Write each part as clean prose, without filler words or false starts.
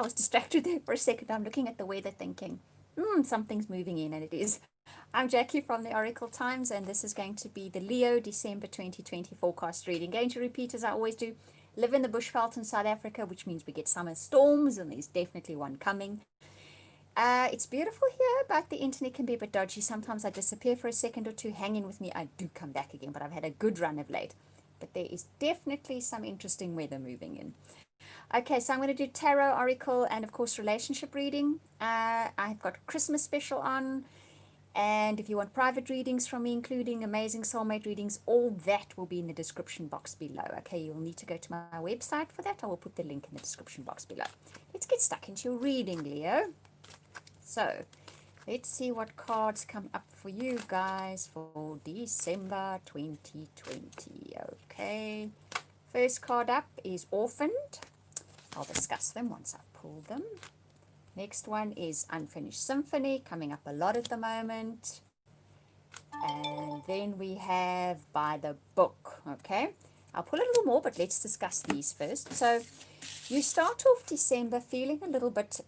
I was distracted there for a second. I'm looking at the weather thinking, something's moving in, and it is. I'm Jackie from the Oracle Times, and this is going to be the Leo December 2020 forecast reading. Going to repeat as I always do. Live in the bushveld in South Africa, which means we get summer storms, and there's definitely one coming. It's beautiful here, but the internet can be a bit dodgy. Sometimes I disappear for a second or two. Hang in with me. I do come back again, but I've had a good run of late. But there is definitely some interesting weather moving in. Okay, so I'm going to do tarot, oracle, and of course relationship reading. I've got Christmas special on, and if you want private readings from me, including amazing soulmate readings, all that will be in the description box below. Okay, you'll need to go to my website for that. I will put the link in the description box below. Let's get stuck into your reading, Leo. So, let's see what cards come up for you guys for December 2020. Okay, first card up is Orphaned. I'll discuss them once I pull them. Next one is Unfinished Symphony, coming up a lot at the moment. And then we have By the Book, okay? I'll pull a little more, but let's discuss these first. So you start off December feeling a little bit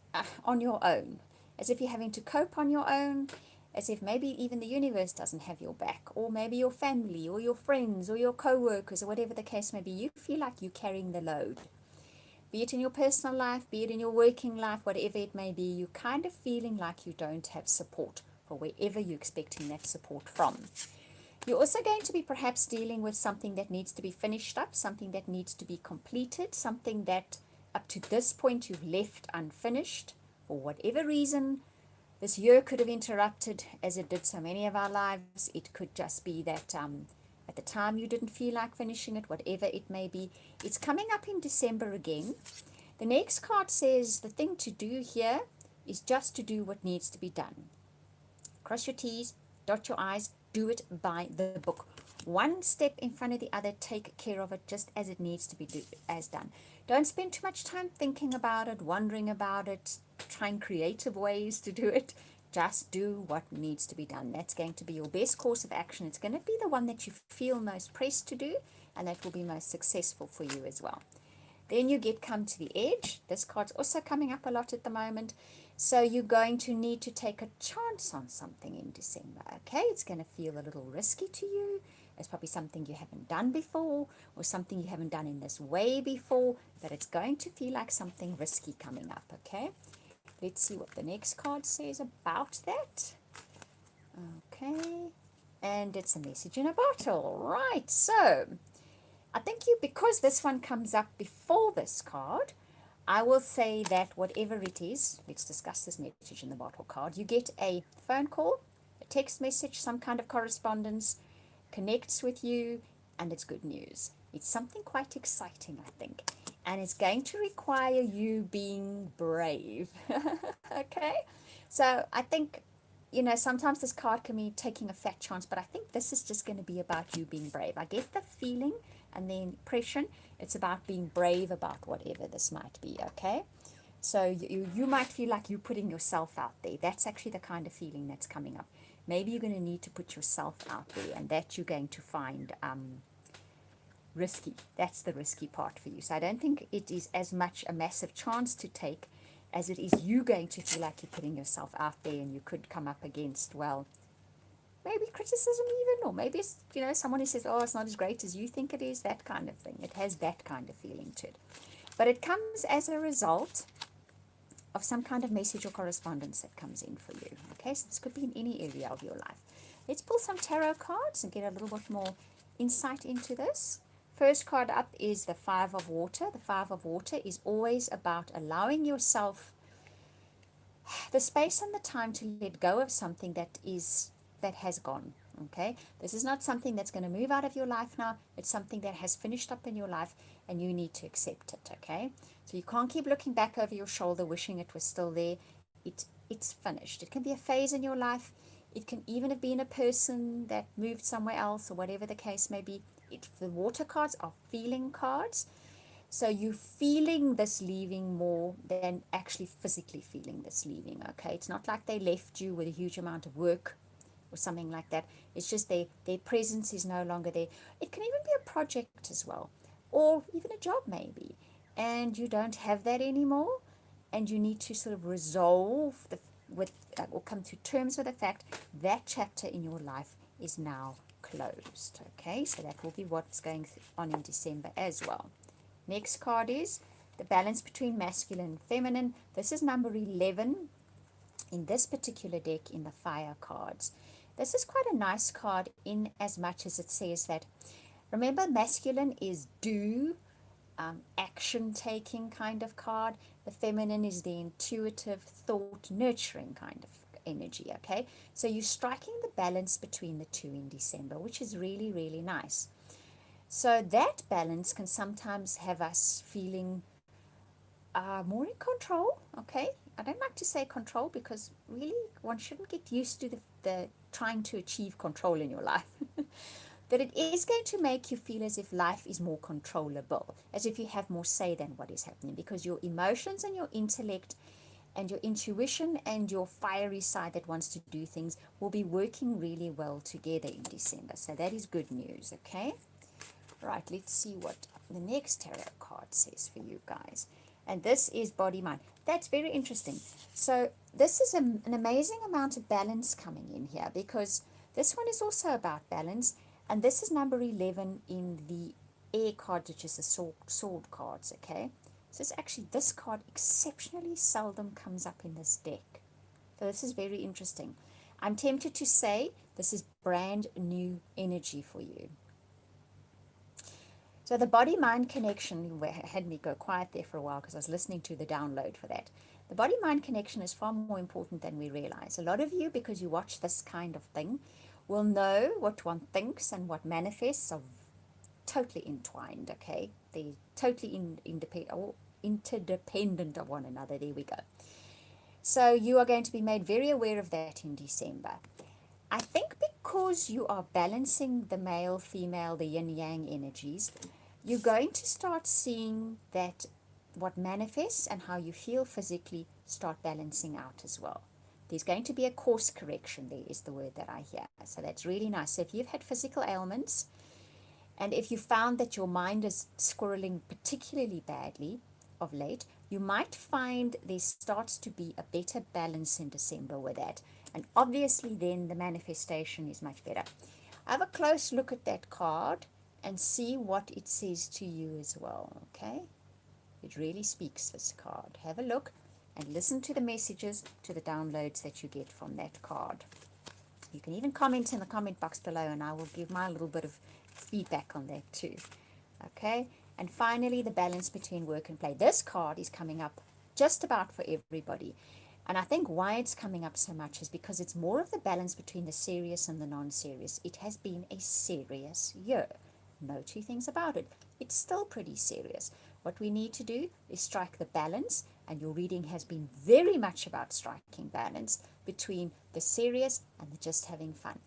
on your own, as if you're having to cope on your own, as if maybe even the universe doesn't have your back, or maybe your family, or your friends, or your co-workers, or whatever the case may be. You feel like you're carrying the load. Be it in your personal life, be it in your working life, whatever it may be, you're kind of feeling like you don't have support for wherever you're expecting that support from. You're also going to be perhaps dealing with something that needs to be finished up, something that needs to be completed, something that up to this point you've left unfinished for whatever reason. This year could have interrupted, as it did so many of our lives. It could just be that at the time you didn't feel like finishing it, whatever it may be. It's coming up in December again. The next card says the thing to do here is just to do what needs to be done. Cross your T's, dot your I's, do it by the book. One step in front of the other, take care of it just as it needs to be done. Don't spend too much time thinking about it, wondering about it, trying creative ways to do it. Just do what needs to be done. That's going to be your best course of action. It's going to be the one that you feel most pressed to do, and that will be most successful for you as well. Then you come to the edge. This card's also coming up a lot at the moment. So you're going to need to take a chance on something in December, okay? It's going to feel a little risky to you. It's probably something you haven't done before, or something you haven't done in this way before, but it's going to feel like something risky coming up, okay? Let's see what the next card says about that. Okay, and it's a message in a bottle. Right, so I think because this one comes up before this card, I will say that whatever it is, let's discuss this message in the bottle card. You get a phone call, a text message, some kind of correspondence, connects with you, and it's good news. It's something quite exciting, I think. And it's going to require you being brave. Okay? So I think, sometimes this card can be taking a fat chance, but I think this is just going to be about you being brave. I get the feeling and the impression it's about being brave about whatever this might be, okay? So you might feel like you're putting yourself out there. That's actually the kind of feeling that's coming up. Maybe you're going to need to put yourself out there, and that you're going to find risky. That's the risky part for you. So I don't think it is as much a massive chance to take as it is you going to feel like you're putting yourself out there, and you could come up against, well, maybe criticism even, or maybe it's, someone who says, oh, it's not as great as you think it is, that kind of thing. It has that kind of feeling to it. But it comes as a result of some kind of message or correspondence that comes in for you. Okay, so this could be in any area of your life. Let's pull some tarot cards and get a little bit more insight into this. First card up is the Five of Water. The Five of Water is always about allowing yourself the space and the time to let go of something that has gone. Okay, this is not something that's going to move out of your life now. It's something that has finished up in your life, and you need to accept it. Okay, so you can't keep looking back over your shoulder wishing it was still there. It's finished. It can be a phase in your life. It can even have been a person that moved somewhere else, or whatever the case may be. The water cards are feeling cards. So you're feeling this leaving more than actually physically feeling this leaving, okay? It's not like they left you with a huge amount of work or something like that. It's just their presence is no longer there. It can even be a project as well, or even a job maybe, and you don't have that anymore. and you need to sort of resolve or come to terms with the fact that chapter in your life is now closed. Okay, so that will be what's going on in December as well. Next card is the balance between masculine and feminine. This is number 11 in this particular deck in the fire cards. This is quite a nice card in as much as it says that, remember, masculine is do, action taking kind of card. The feminine is the intuitive, thought, nurturing kind of energy. Okay, so you're striking the balance between the two in December, which is really, really nice. So that balance can sometimes have us feeling more in control. Okay, I don't like to say control because really one shouldn't get used to the trying to achieve control in your life. But it is going to make you feel as if life is more controllable, as if you have more say than what is happening, because your emotions and your intellect and your intuition and your fiery side that wants to do things will be working really well together in December. So that is good news. Okay, right, let's see what the next tarot card says for you guys. And this is body mind. That's very interesting. So this is an amazing amount of balance coming in here, because this one is also about balance. And this is number 11 in the air card, which is the sword cards. Okay, so it's actually, this card exceptionally seldom comes up in this deck. So this is very interesting. I'm tempted to say this is brand new energy for you. So the body-mind connection had me go quiet there for a while because I was listening to the download for that. The body-mind connection is far more important than we realize. A lot of you, because you watch this kind of thing, will know what one thinks and what manifests are totally entwined, okay? They're totally interdependent of one another. There we go. So you are going to be made very aware of that in December. I think because you are balancing the male, female, the yin-yang energies, you're going to start seeing that what manifests and how you feel physically start balancing out as well. There's going to be a course correction, there is the word that I hear. So that's really nice. So if you've had physical ailments, and if you found that your mind is squirreling particularly badly of late, you might find there starts to be a better balance in December with that. And obviously then the manifestation is much better. Have a close look at that card and see what it says to you as well, okay? It really speaks, this card. Have a look and listen to the messages, to the downloads that you get from that card. You can even comment in the comment box below and I will give my little bit of feedback on that too. Okay, and finally the balance between work and play. This card is coming up just about for everybody. And I think why it's coming up so much is because it's more of the balance between the serious and the non-serious. It has been a serious year. No two things about it. It's still pretty serious. What we need to do is strike the balance, and your reading has been very much about striking balance between the serious and the just having fun.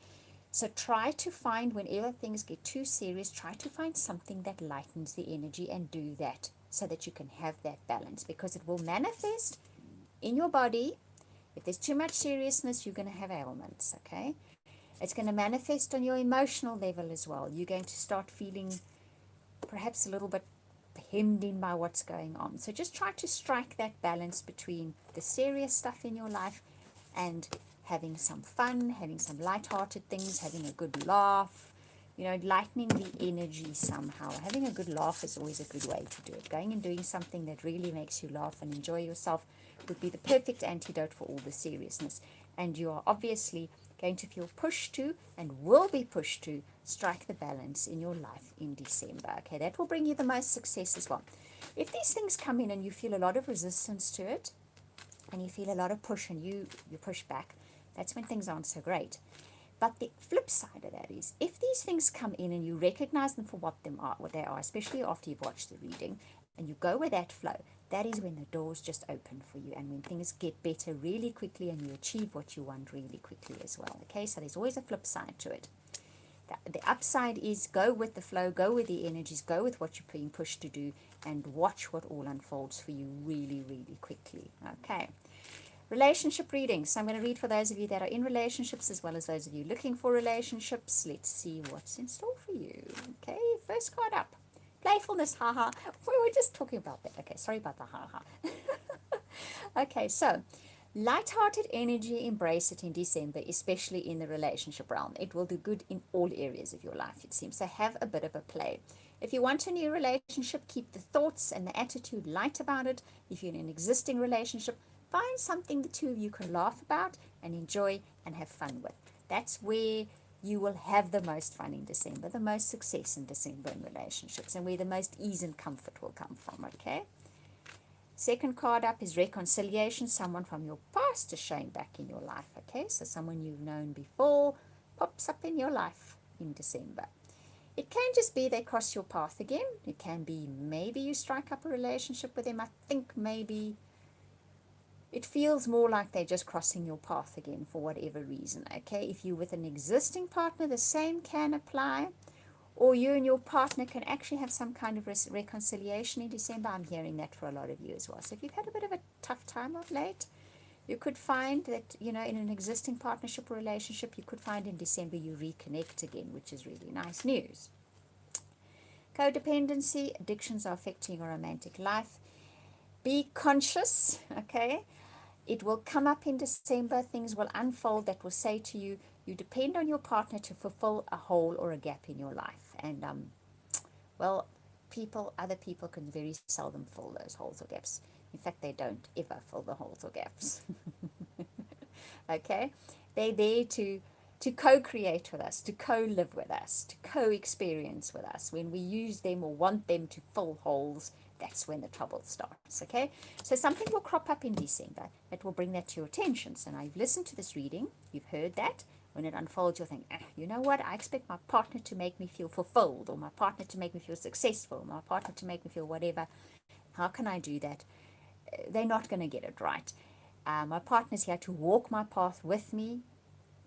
So try to find, whenever things get too serious, try to find something that lightens the energy and do that so that you can have that balance, because it will manifest in your body. If there's too much seriousness, you're going to have ailments, okay? It's going to manifest on your emotional level as well. You're going to start feeling perhaps a little bit hemmed in by what's going on. So just try to strike that balance between the serious stuff in your life and having some fun, having some light-hearted things, having a good laugh, you know, lightening the energy somehow. Having a good laugh is always a good way to do it. Going and doing something that really makes you laugh and enjoy yourself would be the perfect antidote for all the seriousness. And you are obviously going to feel pushed to, and will be pushed to, strike the balance in your life in December. Okay, that will bring you the most success as well. If these things come in and you feel a lot of resistance to it, and you feel a lot of push and you push back, that's when things aren't so great. But the flip side of that is, if these things come in and you recognize them for what they are, especially after you've watched the reading, and you go with that flow, that is when the doors just open for you, and when things get better really quickly and you achieve what you want really quickly as well. Okay, so there's always a flip side to it. The upside is go with the flow, go with the energies, go with what you're being pushed to do, and watch what all unfolds for you really, really quickly. Okay. Relationship readings. So I'm going to read for those of you that are in relationships as well as those of you looking for relationships. Let's see what's in store for you. Okay, first card up. Playfulness, haha. We were just talking about that. Okay, sorry about the haha. Okay, so light-hearted energy, embrace it in December, especially in the relationship realm. It will do good in all areas of your life, it seems. So have a bit of a play. If you want a new relationship, keep the thoughts and the attitude light about it. If you're in an existing relationship, find something the two of you can laugh about and enjoy and have fun with. That's where you will have the most fun in December, the most success in December in relationships, and where the most ease and comfort will come from, okay? Second card up is reconciliation. Someone from your past is showing back in your life, okay? So someone you've known before pops up in your life in December. It can just be they cross your path again. It can be maybe you strike up a relationship with them. I think maybe it feels more like they're just crossing your path again for whatever reason, okay? If you're with an existing partner, the same can apply. Or you and your partner can actually have some kind of reconciliation in December. I'm hearing that for a lot of you as well. So if you've had a bit of a tough time of late, you could find that, in an existing partnership or relationship, you could find in December you reconnect again, which is really nice news. Codependency, addictions are affecting your romantic life. Be conscious, okay? It will come up in December. Things will unfold that will say to you, you depend on your partner to fulfill a hole or a gap in your life. And, well, other people can very seldom fill those holes or gaps. In fact, they don't ever fill the holes or gaps. Okay? They're there to co-create with us, to co-live with us, to co-experience with us. When we use them or want them to fill holes, that's when the trouble starts, okay? So something will crop up in December that will bring that to your attention. So now you've listened to this reading, you've heard that. When it unfolds, you'll think, you know what? I expect my partner to make me feel fulfilled, or my partner to make me feel successful, or my partner to make me feel whatever. How can I do that? They're not going to get it right. My partner's here to walk my path with me,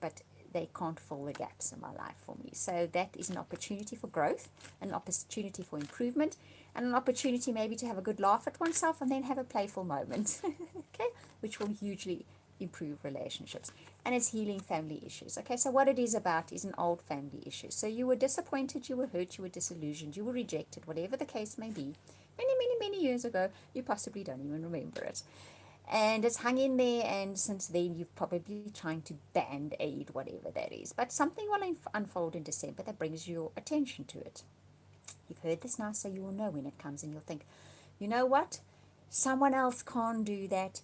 but they can't fill the gaps in my life for me. So that is an opportunity for growth, an opportunity for improvement, and an opportunity maybe to have a good laugh at oneself and then have a playful moment, okay, which will hugely improve relationships. And it's healing family issues. Okay, so what it is about is an old family issue. So you were disappointed, you were hurt, you were disillusioned, you were rejected, whatever the case may be, many years ago. You possibly don't even remember it. And it's hung in there, and since then you're probably trying to band-aid whatever that is. But something will unfold in December that brings your attention to it. You've heard this now, so you will know when it comes, and you'll think, you know what? Someone else can't do that.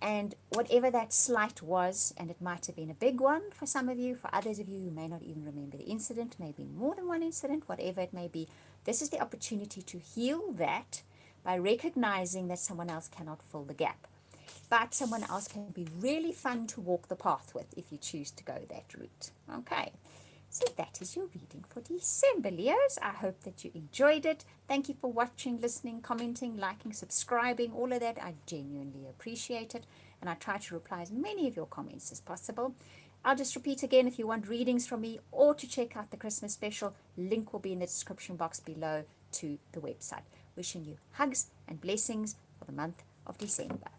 And whatever that slight was, and it might have been a big one for some of you, for others of you who may not even remember the incident, maybe more than one incident, whatever it may be, this is the opportunity to heal that by recognizing that someone else cannot fill the gap. But someone else can be really fun to walk the path with if you choose to go that route. Okay, so that is your reading for December, Leos. I hope that you enjoyed it. Thank you for watching, listening, commenting, liking, subscribing, all of that. I genuinely appreciate it, and I try to reply as many of your comments as possible. I'll just repeat again, if you want readings from me or to check out the Christmas special, link will be in the description box below to the website. Wishing you hugs and blessings for the month of December.